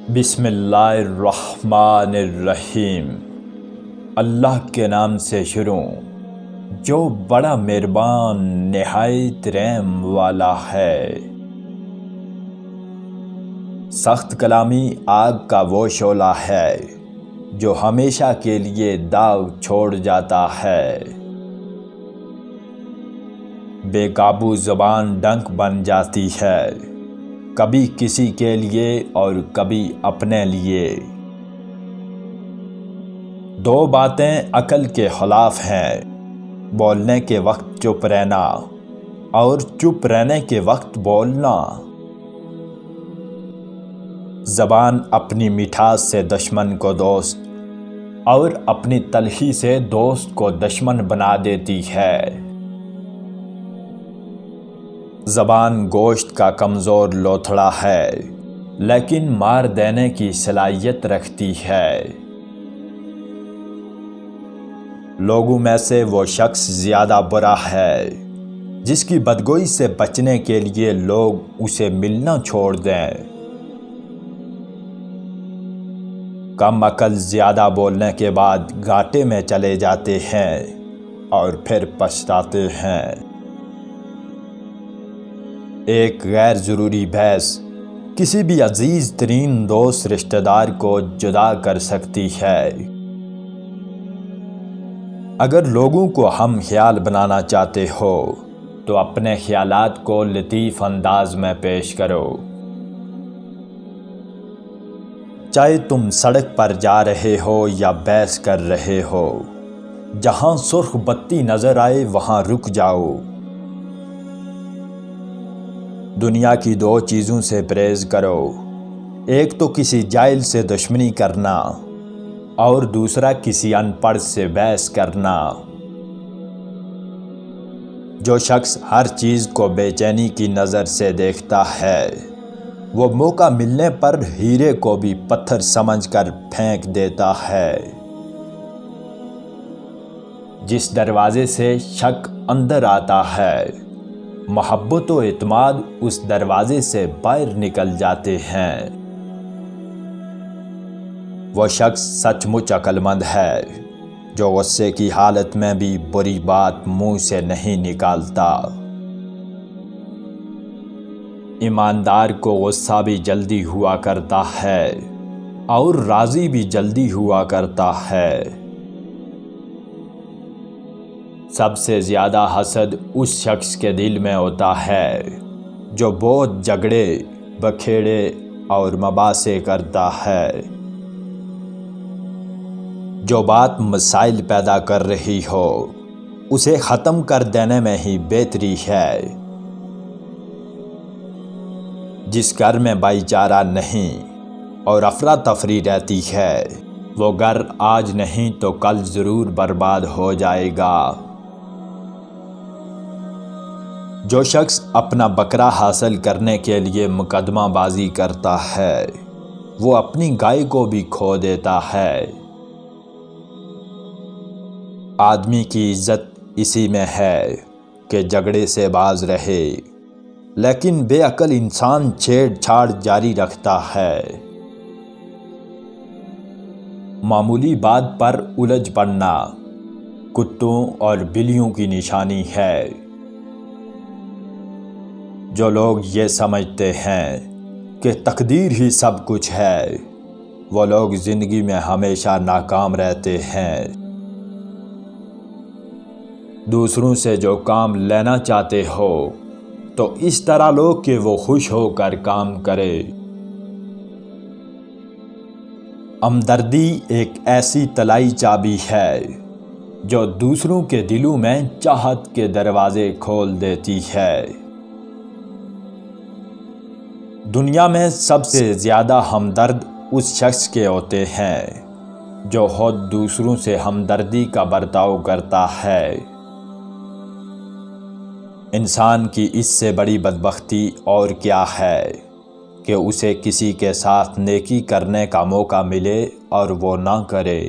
بسم اللہ الرحمن الرحیم۔ اللہ کے نام سے شروع جو بڑا مہربان نہایت رحم والا ہے۔ سخت کلامی آگ کا وہ شعلہ ہے جو ہمیشہ کے لیے داغ چھوڑ جاتا ہے۔ بے قابو زبان ڈنک بن جاتی ہے، کبھی کسی کے لیے اور کبھی اپنے لیے۔ دو باتیں عقل کے خلاف ہیں، بولنے کے وقت چپ رہنا اور چپ رہنے کے وقت بولنا۔ زبان اپنی مٹھاس سے دشمن کو دوست اور اپنی تلخی سے دوست کو دشمن بنا دیتی ہے۔ زبان گوشت کا کمزور لوتھڑا ہے، لیکن مار دینے کی صلاحیت رکھتی ہے۔ لوگوں میں سے وہ شخص زیادہ برا ہے جس کی بدگوئی سے بچنے کے لیے لوگ اسے ملنا چھوڑ دیں۔ کم عقل زیادہ بولنے کے بعد گھاٹے میں چلے جاتے ہیں اور پھر پچھتاتے ہیں۔ ایک غیر ضروری بحث کسی بھی عزیز ترین دوست رشتہ دار کو جدا کر سکتی ہے۔ اگر لوگوں کو ہم خیال بنانا چاہتے ہو تو اپنے خیالات کو لطیف انداز میں پیش کرو۔ چاہے تم سڑک پر جا رہے ہو یا بحث کر رہے ہو، جہاں سرخ بتی نظر آئے وہاں رک جاؤ۔ دنیا کی دو چیزوں سے پرہیز کرو، ایک تو کسی جاہل سے دشمنی کرنا اور دوسرا کسی ان پڑھ سے بحث کرنا۔ جو شخص ہر چیز کو بے چینی کی نظر سے دیکھتا ہے وہ موقع ملنے پر ہیرے کو بھی پتھر سمجھ کر پھینک دیتا ہے۔ جس دروازے سے شک اندر آتا ہے، محبت و اعتماد اس دروازے سے باہر نکل جاتے ہیں۔ وہ شخص سچ مچ عقل مند ہے جو غصے کی حالت میں بھی بری بات منہ سے نہیں نکالتا۔ ایماندار کو غصہ بھی جلدی ہوا کرتا ہے اور راضی بھی جلدی ہوا کرتا ہے۔ سب سے زیادہ حسد اس شخص کے دل میں ہوتا ہے جو بہت جھگڑے، بکھیڑے اور مباحثے کرتا ہے۔ جو بات مسائل پیدا کر رہی ہو اسے ختم کر دینے میں ہی بہتری ہے۔ جس گھر میں بھائی چارہ نہیں اور افراتفری رہتی ہے وہ گھر آج نہیں تو کل ضرور برباد ہو جائے گا۔ جو شخص اپنا بکرا حاصل کرنے کے لیے مقدمہ بازی کرتا ہے وہ اپنی گائے کو بھی کھو دیتا ہے۔ آدمی کی عزت اسی میں ہے کہ جھگڑے سے باز رہے، لیکن بے عقل انسان چھیڑ چھاڑ جاری رکھتا ہے۔ معمولی بات پر الجھ پڑنا کتوں اور بلیوں کی نشانی ہے۔ جو لوگ یہ سمجھتے ہیں کہ تقدیر ہی سب کچھ ہے وہ لوگ زندگی میں ہمیشہ ناکام رہتے ہیں۔ دوسروں سے جو کام لینا چاہتے ہو تو اس طرح لو کہ وہ خوش ہو کر کام کرے۔ ہمدردی ایک ایسی طلائی چابی ہے جو دوسروں کے دلوں میں چاہت کے دروازے کھول دیتی ہے۔ دنیا میں سب سے زیادہ ہمدرد اس شخص کے ہوتے ہیں جو خود دوسروں سے ہمدردی کا برتاؤ کرتا ہے۔ انسان کی اس سے بڑی بدبختی اور کیا ہے کہ اسے کسی کے ساتھ نیکی کرنے کا موقع ملے اور وہ نہ کرے۔